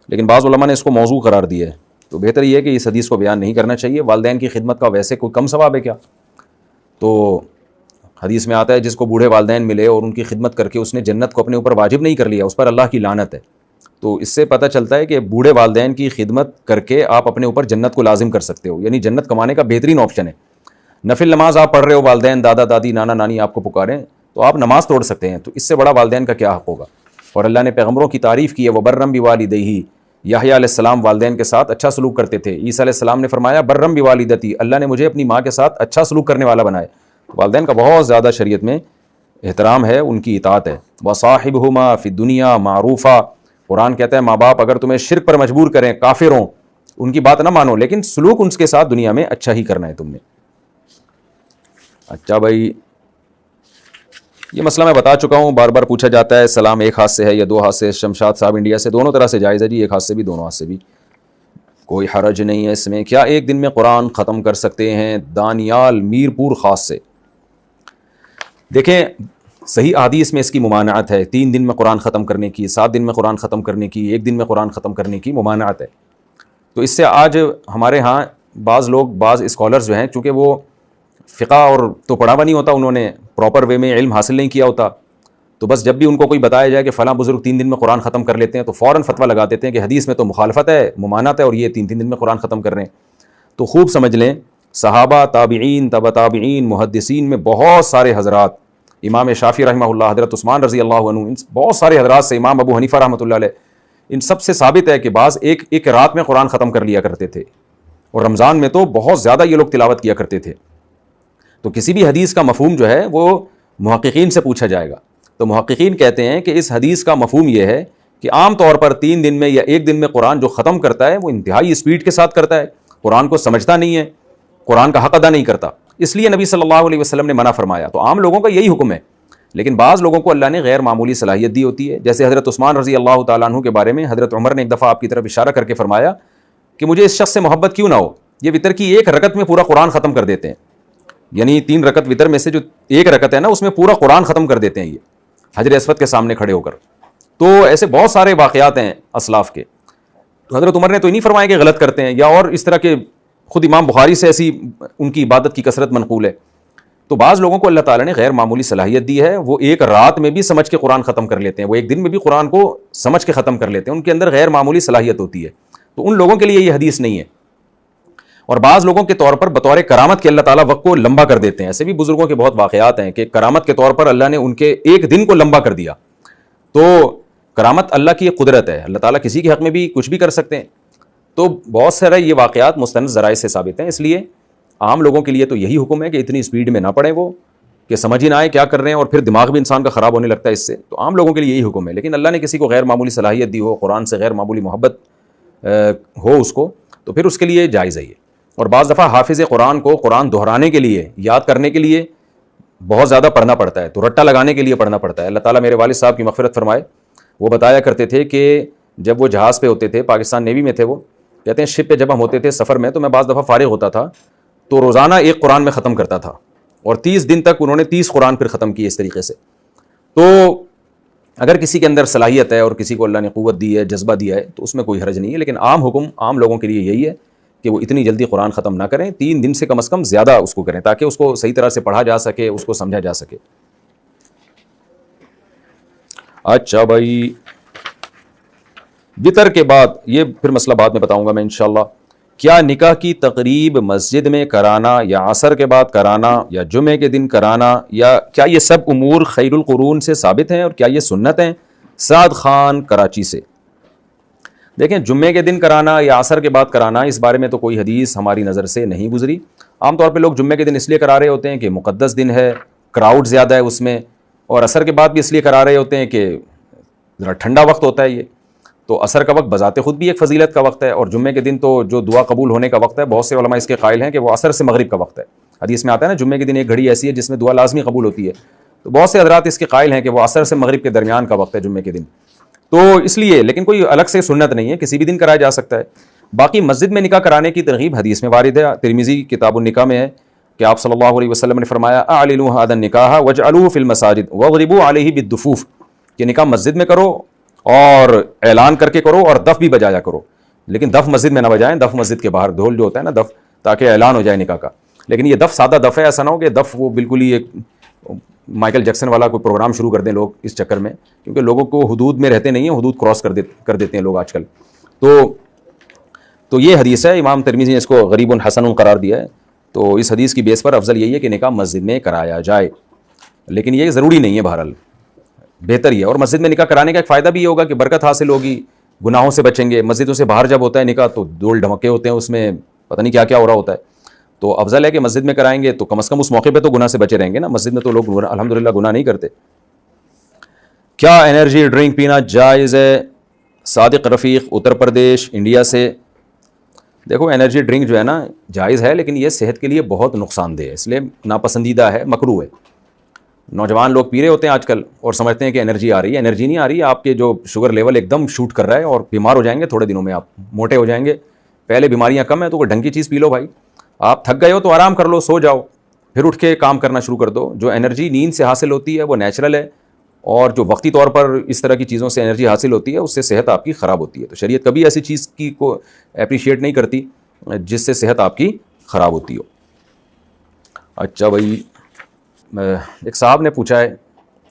لیکن بعض علماء نے اس کو موضوع قرار دیا ہے، تو بہتر یہ ہے کہ اس حدیث کو بیان نہیں کرنا چاہیے. والدین کی خدمت کا ویسے کوئی کم ثواب ہے کیا؟ تو حدیث میں آتا ہے جس کو بوڑھے والدین ملے اور ان کی خدمت کر کے اس نے جنت کو اپنے اوپر واجب نہیں کر لیا، اس پر اللہ کی لعنت ہے. تو اس سے پتہ چلتا ہے کہ بوڑھے والدین کی خدمت کر کے آپ اپنے اوپر جنت کو لازم کر سکتے ہو، یعنی جنت کمانے کا بہترین آپشن ہے. نفل نماز آپ پڑھ رہے ہو، والدین دادا دادی نانا نانی آپ کو پکاریں تو آپ نماز توڑ سکتے ہیں، تو اس سے بڑا والدین کا کیا حق ہوگا؟ اور اللہ نے پیغمبروں کی تعریف کی ہے، وبرم بوالدیہ، یحییٰ علیہ السلام والدین کے ساتھ اچھا سلوک کرتے تھے. عیسیٰ علیہ السلام نے فرمایا برم بوالدتی، اللہ نے مجھے اپنی ماں کے ساتھ اچھا سلوک کرنے والا بنایا. والدین کا بہت زیادہ شریعت میں احترام ہے، ان کی اطاعت ہے. وصاحبہما فی الدنیا معروفا، قرآن کہتا ہے ماں باپ اگر تمہیں شرک پر مجبور کریں، کافر ہوں، ان کی بات نہ مانو، لیکن سلوک ان کے ساتھ دنیا میں اچھا ہی کرنا ہے تم نے. اچھا بھائی، یہ مسئلہ میں بتا چکا ہوں، بار بار پوچھا جاتا ہے سلام ایک ہاتھ سے ہے یا دو ہاتھ سے. شمشاد صاحب انڈیا سے، دونوں طرح سے جائز ہے جی، ایک ہاتھ سے بھی دونوں ہاتھ سے بھی، کوئی حرج نہیں ہے اس میں. کیا ایک دن میں قرآن ختم کر سکتے ہیں؟ دانیال میر پور خاص سے. دیکھیں صحیح احادیث میں اس کی ممانعت ہے، 3 دن میں قرآن ختم کرنے کی، 7 دن میں قرآن ختم کرنے کی، 1 دن میں قرآن ختم کرنے کی ممانعت ہے. تو اس سے آج ہمارے ہاں بعض لوگ، بعض اسکالرز جو ہیں، چونکہ وہ فقہ اور تو پڑھا ہوا نہیں ہوتا، انہوں نے پراپر وے میں علم حاصل نہیں کیا ہوتا، تو بس جب بھی ان کو کوئی بتایا جائے کہ فلاں بزرگ 3 دن میں قرآن ختم کر لیتے ہیں تو فوراً فتویٰ لگا دیتے ہیں کہ حدیث میں تو مخالفت ہے، ممانعت ہے، اور یہ 3 دن میں قرآن ختم کر رہے ہیں. تو خوب سمجھ لیں، صحابہ، تابعین، تبع تابعین، محدثین میں بہت سارے حضرات، امام شافعی رحمہ اللہ، حضرت عثمان رضی اللہ عنہ، ان بہت سارے حضرات سے، امام ابو حنیفہ رحمۃ اللہ علیہ، ان سب سے ثابت ہے کہ بعض ایک رات میں قرآن ختم کر لیا کرتے تھے، اور رمضان میں تو بہت زیادہ یہ لوگ تلاوت کیا کرتے تھے. تو کسی بھی حدیث کا مفہوم جو ہے وہ محققین سے پوچھا جائے گا. تو محققین کہتے ہیں کہ اس حدیث کا مفہوم یہ ہے کہ عام طور پر 3 دن میں یا 1 دن میں قرآن جو ختم کرتا ہے وہ انتہائی اسپیڈ کے ساتھ کرتا ہے، قرآن کو سمجھتا نہیں ہے، قرآن کا حق ادا نہیں کرتا، اس لیے نبی صلی اللہ علیہ وسلم نے منع فرمایا. تو عام لوگوں کا یہی حکم ہے، لیکن بعض لوگوں کو اللہ نے غیر معمولی صلاحیت دی ہوتی ہے. جیسے حضرت عثمان رضی اللہ تعالیٰ عنہ کے بارے میں حضرت عمر نے ایک دفعہ آپ کی طرف اشارہ کر کے فرمایا کہ مجھے اس شخص سے محبت کیوں نہ ہو، یہ وتر کی 1 رکعت میں پورا قرآن ختم کر دیتے ہیں، یعنی 3 رکعت وتر میں سے جو 1 رکعت ہے نا، اس میں پورا قرآن ختم کر دیتے ہیں یہ حجر اسود کے سامنے کھڑے ہو کر. تو ایسے بہت سارے واقعات ہیں اسلاف کے. تو حضرت عمر نے تو نہیں فرمایا کہ غلط کرتے ہیں، یا اور اس طرح کے، خود امام بخاری سے ایسی ان کی عبادت کی کثرت منقول ہے. تو بعض لوگوں کو اللہ تعالیٰ نے غیر معمولی صلاحیت دی ہے، وہ 1 رات میں بھی سمجھ کے قرآن ختم کر لیتے ہیں، وہ 1 دن میں بھی قرآن کو سمجھ کے ختم کر لیتے ہیں، ان کے اندر غیر معمولی صلاحیت ہوتی ہے. تو ان لوگوں کے لیے یہ حدیث نہیں ہے. اور بعض لوگوں کے طور پر بطور کرامت کے اللہ تعالیٰ وقت کو لمبا کر دیتے ہیں. ایسے بھی بزرگوں کے بہت واقعات ہیں کہ کرامت کے طور پر اللہ نے ان کے 1 دن کو لمبا کر دیا. تو کرامت اللہ کی قدرت ہے، اللہ تعالیٰ کسی کے حق میں بھی کچھ بھی کر سکتے ہیں. تو بہت سارے یہ واقعات مستند ذرائع سے ثابت ہیں. اس لیے عام لوگوں کے لیے تو یہی حکم ہے کہ اتنی اسپیڈ میں نہ پڑھیں، وہ کہ سمجھ ہی نہ آئے کیا کر رہے ہیں، اور پھر دماغ بھی انسان کا خراب ہونے لگتا ہے اس سے. تو عام لوگوں کے لیے یہی حکم ہے. لیکن اللہ نے کسی کو غیر معمولی صلاحیت دی ہو، قرآن سے غیر معمولی محبت ہو اس کو، تو پھر اس کے لیے جائز ہے یہ. اور بعض دفعہ حافظ قرآن کو قرآن دہرانے کے لیے، یاد کرنے کے لیے بہت زیادہ پڑھنا پڑتا ہے، تو رٹا لگانے کے لیے پڑھنا پڑتا ہے. اللہ تعالیٰ میرے والد صاحب کی مغفرت فرمائے، وہ بتایا کرتے تھے کہ جب وہ جہاز پہ ہوتے تھے، پاکستان نیوی میں تھے، وہ کہتے ہیں شپ پہ جب ہم ہوتے تھے سفر میں، تو میں بعض دفعہ فارغ ہوتا تھا تو روزانہ 1 قرآن میں ختم کرتا تھا، اور 30 دن تک انہوں نے 30 قرآن پھر ختم کیے اس طریقے سے. تو اگر کسی کے اندر صلاحیت ہے اور کسی کو اللہ نے قوت دی ہے، جذبہ دیا ہے، تو اس میں کوئی حرج نہیں ہے. لیکن عام حکم عام لوگوں کے لیے یہی ہے کہ وہ اتنی جلدی قرآن ختم نہ کریں، 3 دن سے کم از کم زیادہ اس کو کریں، تاکہ اس کو صحیح طرح سے پڑھا جا سکے، اس کو سمجھا جا سکے. اچھا بھائی، وطر کے بعد یہ پھر مسئلہ بعد میں بتاؤں گا میں انشاءاللہ. کیا نکاح کی تقریب مسجد میں کرانا، یا عصر کے بعد کرانا، یا جمعے کے دن کرانا، یا کیا یہ سب امور خیر القرون سے ثابت ہیں، اور کیا یہ سنت ہیں؟ سعد خان کراچی سے. دیکھیں، جمعے کے دن کرانا یا عصر کے بعد کرانا، اس بارے میں تو کوئی حدیث ہماری نظر سے نہیں گزری. عام طور پہ لوگ جمعے کے دن اس لیے کرا رہے ہوتے ہیں کہ مقدس دن ہے، کراؤڈ زیادہ ہے اس میں، اور عصر کے بعد بھی اس لیے کرا رہے ہوتے ہیں کہ ذرا ٹھنڈا وقت ہوتا ہے یہ. تو عصر کا وقت بذات خود بھی ایک فضیلت کا وقت ہے، اور جمعے کے دن تو جو دعا قبول ہونے کا وقت ہے، بہت سے علماء اس کے قائل ہیں کہ وہ عصر سے مغرب کا وقت ہے. حدیث میں آتا ہے نا، جمعے کے دن ایک گھڑی ایسی ہے جس میں دعا لازمی قبول ہوتی ہے. تو بہت سے حضرات اس کے قائل ہیں کہ وہ عصر سے مغرب کے درمیان کا وقت ہے جمعے کے دن. تو اس لیے، لیکن کوئی الگ سے سنت نہیں ہے، کسی بھی دن کرایا جا سکتا ہے. باقی مسجد میں نکاح کرانے کی ترغیب حدیث میں وارد ہے. ترمذی کتاب النکاح میں ہے کہ آپ صلی اللہ علیہ وسلم نے فرمایا اعلنوا هذا النکاح واجعلوه في المساجد واضربوا عليه بالدفوف، کہ نکاح مسجد میں کرو اور اعلان کر کے کرو اور دف بھی بجایا کرو. لیکن دف مسجد میں نہ بجائیں، دف مسجد کے باہر، ڈھول جو ہوتا ہے نا دف، تاکہ اعلان ہو جائے نکاح کا. لیکن یہ دف سادہ دف ہے، ایسا نہ ہو کہ دف وہ بالکل ہی ایک مائیکل جیکسن والا کوئی پروگرام شروع کر دیں لوگ اس چکر میں، کیونکہ لوگوں کو حدود میں رہتے نہیں ہیں، حدود کراس کر دیتے ہیں لوگ آج کل. تو یہ حدیث ہے، امام ترمذی نے اس کو غریب حسن قرار دیا ہے. تو اس حدیث کی بیس پر افضل یہی ہے کہ نکاح مسجد میں کرایا جائے، لیکن یہ ضروری نہیں ہے، بہرحال بہتر ہی ہے. اور مسجد میں نکاح کرانے کا ایک فائدہ بھی یہ ہوگا کہ برکت حاصل ہوگی، گناہوں سے بچیں گے. مسجدوں سے باہر جب ہوتا ہے نکاح تو ڈول ڈھمکے ہوتے ہیں, اس میں پتہ نہیں کیا کیا ہو رہا ہوتا ہے. تو افضل ہے کہ مسجد میں کرائیں گے تو کم از کم اس موقع پہ تو گناہ سے بچے رہیں گے نا. مسجد میں تو لوگ الحمدللہ گناہ نہیں کرتے. کیا انرجی ڈرنک پینا جائز ہے؟ صادق رفیق اتر پردیش انڈیا سے. دیکھو انرجی ڈرنک جو ہے نا جائز ہے, لیکن یہ صحت کے لیے بہت نقصان دہ ہے, اس لیے ناپسندیدہ ہے, مکروہ ہے. نوجوان لوگ پی رہے ہوتے ہیں آج کل اور سمجھتے ہیں کہ انرجی آ رہی ہے. انرجی نہیں آ رہی ہے, آپ کے جو شوگر لیول ایک دم شوٹ کر رہا ہے اور بیمار ہو جائیں گے تھوڑے دنوں میں, آپ موٹے ہو جائیں گے. پہلے بیماریاں کم ہیں تو کوئی ڈھنگ کی چیز پی لو بھائی. آپ تھک گئے ہو تو آرام کر لو, سو جاؤ, پھر اٹھ کے کام کرنا شروع کر دو. جو انرجی نیند سے حاصل ہوتی ہے وہ نیچرل ہے, اور جو وقتی طور پر اس طرح کی چیزوں سے انرجی حاصل ہوتی ہے اس سے صحت آپ کی خراب ہوتی ہے. تو شریعت کبھی ایسی چیز کی کو اپریشیٹ نہیں کرتی جس سے صحت آپ کی خراب ہوتی ہو. اچھا بھائی, ایک صاحب نے پوچھا ہے,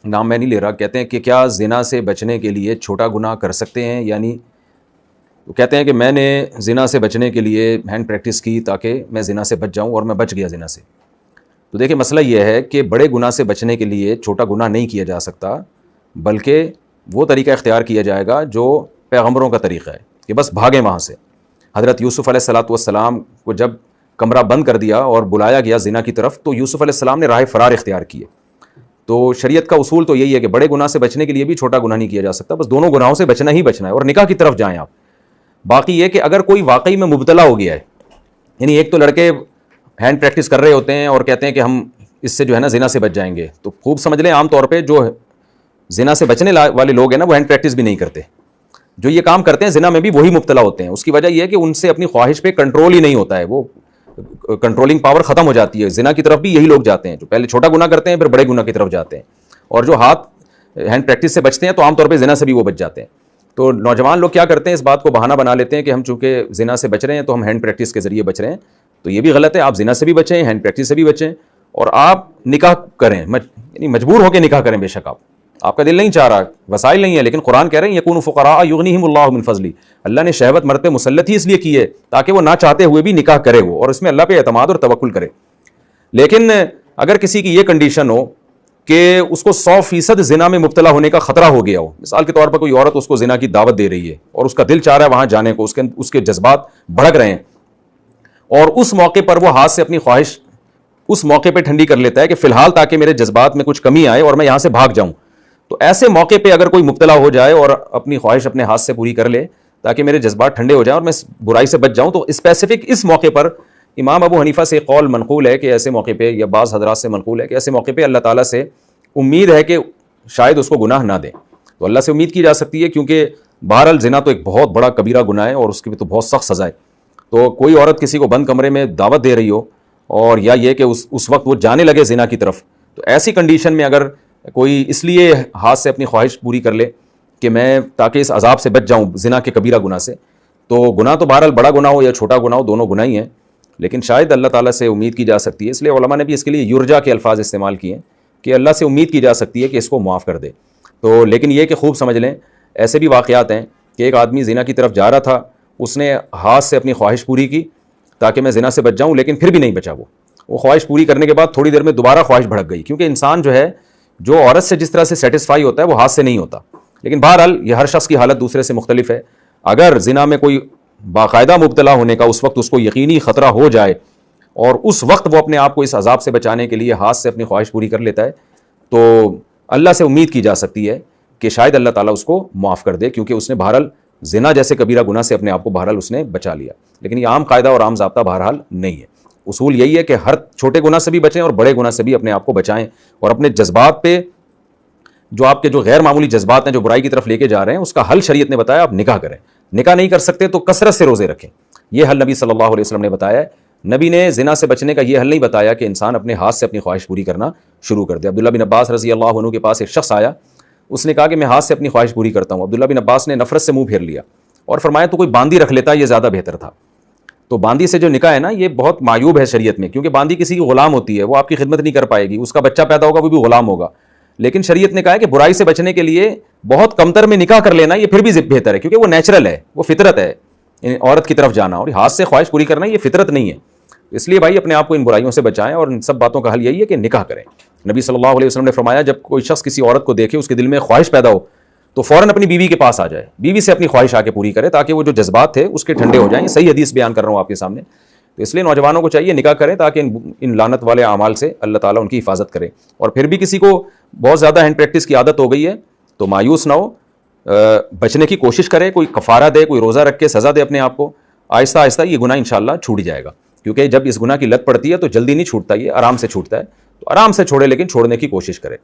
نام میں نہیں لے رہا, کہتے ہیں کہ کیا زنا سے بچنے کے لیے چھوٹا گناہ کر سکتے ہیں؟ یعنی وہ کہتے ہیں کہ میں نے زنا سے بچنے کے لیے ہینڈ پریکٹس کی تاکہ میں زنا سے بچ جاؤں اور میں بچ گیا زنا سے. تو دیکھیں مسئلہ یہ ہے کہ بڑے گناہ سے بچنے کے لیے چھوٹا گناہ نہیں کیا جا سکتا, بلکہ وہ طریقہ اختیار کیا جائے گا جو پیغمبروں کا طریقہ ہے کہ بس بھاگیں وہاں سے. حضرت یوسف علیہ السلام کو جب کمرہ بند کر دیا اور بلایا گیا زنا کی طرف تو یوسف علیہ السلام نے راہ فرار اختیار کیے. تو شریعت کا اصول تو یہی ہے کہ بڑے گناہ سے بچنے کے لیے بھی چھوٹا گناہ نہیں کیا جا سکتا, بس دونوں گناہوں سے بچنا ہی بچنا ہے اور نکاح کی طرف جائیں آپ. باقی یہ کہ اگر کوئی واقعی میں مبتلا ہو گیا ہے, یعنی ایک تو لڑکے ہینڈ پریکٹس کر رہے ہوتے ہیں اور کہتے ہیں کہ ہم اس سے جو ہے نا زنا سے بچ جائیں گے, تو خوب سمجھ لیں عام طور پہ جو زنا سے بچنے والے لوگ ہیں نا وہ ہینڈ پریکٹس بھی نہیں کرتے. جو یہ کام کرتے ہیں زنا میں بھی وہی مبتلا ہوتے ہیں. اس کی وجہ یہ ہے کہ ان سے اپنی خواہش پہ کنٹرول ہی نہیں ہوتا ہے, وہ کنٹرولنگ پاور ختم ہو جاتی ہے. زنا کی طرف بھی یہی لوگ جاتے ہیں جو پہلے چھوٹا گناہ کرتے ہیں پھر بڑے گناہ کی طرف جاتے ہیں, اور جو ہاتھ ہینڈ پریکٹس سے بچتے ہیں تو عام طور پہ زنا سے بھی وہ بچ جاتے ہیں. تو نوجوان لوگ کیا کرتے ہیں, اس بات کو بہانہ بنا لیتے ہیں کہ ہم چونکہ زنا سے بچ رہے ہیں تو ہم ہینڈ پریکٹس کے ذریعے بچ رہے ہیں. تو یہ بھی غلط ہے. آپ زنا سے بھی بچیں, ہینڈ پریکٹس سے بھی بچیں, اور آپ نکاح کریں, یعنی مجبور ہو کے نکاح کریں. بے شک آپ کا دل نہیں چاہ رہا, وسائل نہیں ہے, لیکن قرآن کہہ رہے ہیں یکونوا فقراء یغنیہم اللہ من فضلہ. اللہ نے شہوت مرتے مسلط ہی اس لیے کی ہے تاکہ وہ نہ چاہتے ہوئے بھی نکاح کرے وہ, اور اس میں اللہ پہ اعتماد اور توکل کرے. لیکن اگر کسی کی یہ کنڈیشن ہو کہ اس کو 100% زنا میں مبتلا ہونے کا خطرہ ہو گیا ہو, مثال کے طور پر کوئی عورت اس کو زنا کی دعوت دے رہی ہے اور اس کا دل چاہ رہا ہے وہاں جانے کو, اس کے جذبات بھڑک رہے ہیں, اور اس موقع پر وہ ہاتھ سے اپنی خواہش اس موقع پہ ٹھنڈی کر لیتا ہے کہ فی الحال تاکہ میرے جذبات میں کچھ کمی آئے اور میں یہاں سے بھاگ جاؤں, تو ایسے موقع پہ اگر کوئی مبتلا ہو جائے اور اپنی خواہش اپنے ہاتھ سے پوری کر لے تاکہ میرے جذبات ٹھنڈے ہو جائیں اور میں برائی سے بچ جاؤں, تو اسپیسیفک اس موقع پر امام ابو حنیفہ سے قول منقول ہے کہ ایسے موقع پہ, یا بعض حضرات سے منقول ہے کہ ایسے موقع پہ اللہ تعالیٰ سے امید ہے کہ شاید اس کو گناہ نہ دیں. تو اللہ سے امید کی جا سکتی ہے, کیونکہ بہرحال زنا تو ایک بہت بڑا کبیرہ گناہ ہے اور اس کی بھی تو بہت سخت سزا ہے. تو کوئی عورت کسی کو بند کمرے میں دعوت دے رہی ہو اور یا یہ کہ اس وقت وہ جانے لگے زنا کی طرف, تو ایسی کنڈیشن میں اگر کوئی اس لیے ہاتھ سے اپنی خواہش پوری کر لے کہ میں تاکہ اس عذاب سے بچ جاؤں زنا کے کبیرہ گناہ سے, تو گناہ تو بہرحال بڑا گناہ ہو یا چھوٹا گناہ ہو دونوں گناہ ہی ہیں, لیکن شاید اللہ تعالیٰ سے امید کی جا سکتی ہے. اس لیے علماء نے بھی اس کے لیے یرجا کے الفاظ استعمال کیے ہیں کہ اللہ سے امید کی جا سکتی ہے کہ اس کو معاف کر دے. تو لیکن یہ کہ خوب سمجھ لیں ایسے بھی واقعات ہیں کہ ایک آدمی زنا کی طرف جا رہا تھا, اس نے ہاتھ سے اپنی خواہش پوری کی تاکہ میں زنا سے بچ جاؤں, لیکن پھر بھی نہیں بچا. وہ خواہش پوری کرنے کے بعد تھوڑی دیر میں دوبارہ خواہش بھڑک گئی, کیونکہ انسان جو ہے جو عورت سے جس طرح سے سیٹسفائی ہوتا ہے وہ ہاتھ سے نہیں ہوتا. لیکن بہرحال یہ ہر شخص کی حالت دوسرے سے مختلف ہے. اگر زنا میں کوئی باقاعدہ مبتلا ہونے کا اس وقت اس کو یقینی خطرہ ہو جائے اور اس وقت وہ اپنے آپ کو اس عذاب سے بچانے کے لیے ہاتھ سے اپنی خواہش پوری کر لیتا ہے, تو اللہ سے امید کی جا سکتی ہے کہ شاید اللہ تعالیٰ اس کو معاف کر دے, کیونکہ اس نے بہرحال زنا جیسے کبیرہ گناہ سے اپنے آپ کو بہرحال اس نے بچا لیا. لیکن یہ عام قاعدہ اور عام ضابطہ بہرحال نہیں ہے. اصول یہی ہے کہ ہر چھوٹے گناہ سے بھی بچیں اور بڑے گناہ سے بھی اپنے آپ کو بچائیں, اور اپنے جذبات پہ جو آپ کے جو غیر معمولی جذبات ہیں جو برائی کی طرف لے کے جا رہے ہیں اس کا حل شریعت نے بتایا, آپ نکاح کریں. نکاح نہیں کر سکتے تو کثرت سے روزے رکھیں, یہ حل نبی صلی اللہ علیہ وسلم نے بتایا ہے. نبی نے زنا سے بچنے کا یہ حل نہیں بتایا کہ انسان اپنے ہاتھ سے اپنی خواہش پوری کرنا شروع کر دے. عبداللہ بن عباس رضی اللہ عنہ کے پاس ایک شخص آیا, اس نے کہا کہ میں ہاتھ سے اپنی خواہش پوری کرتا ہوں. عبداللہ بن عباس نے نفرت سے منہ پھیر لیا اور فرمایا تو کوئی باندی رکھ لیتا, یہ زیادہ بہتر تھا. تو باندی سے جو نکاح ہے نا یہ بہت معیوب ہے شریعت میں, کیونکہ باندی کسی کی غلام ہوتی ہے, وہ آپ کی خدمت نہیں کر پائے گی, اس کا بچہ پیدا ہوگا وہ بھی غلام ہوگا. لیکن شریعت نے کہا ہے کہ برائی سے بچنے کے لیے بہت کمتر میں نکاح کر لینا یہ پھر بھی بہتر ہے, کیونکہ وہ نیچرل ہے, وہ فطرت ہے عورت کی طرف جانا, اور ہاتھ سے خواہش پوری کرنا یہ فطرت نہیں ہے. اس لیے بھائی اپنے آپ کو ان برائیوں سے بچائیں, اور ان سب باتوں کا حل یہی ہے کہ نکاح کریں. نبی صلی اللہ علیہ وسلم نے فرمایا جب کوئی شخص کسی عورت کو دیکھے اس کے دل میں خواہش پیدا ہو تو فوراً اپنی بیوی کے پاس آ جائے, بیوی سے اپنی خواہش آ کے پوری کرے تاکہ وہ جو جذبات تھے اس کے ٹھنڈے ہو جائیں. صحیح حدیث بیان کر رہا ہوں آپ کے سامنے. تو اس لیے نوجوانوں کو چاہیے نکاح کریں تاکہ ان لعنت والے اعمال سے اللہ تعالیٰ ان کی حفاظت کرے. اور پھر بھی کسی کو بہت زیادہ ہینڈ پریکٹس کی عادت ہو گئی ہے تو مایوس نہ ہو, بچنے کی کوشش کرے, کوئی کفارہ دے, کوئی روزہ رکھ کے سزا دے اپنے آپ کو. آہستہ آہستہ یہ گناہ انشاءاللہ چھوٹ جائے گا, کیونکہ جب اس گناہ کی لت پڑتی ہے تو جلدی نہیں چھوٹتا, یہ آرام سے چھوٹتا ہے. تو آرام سے چھوڑے لیکن چھوڑنے کی کوشش کرے.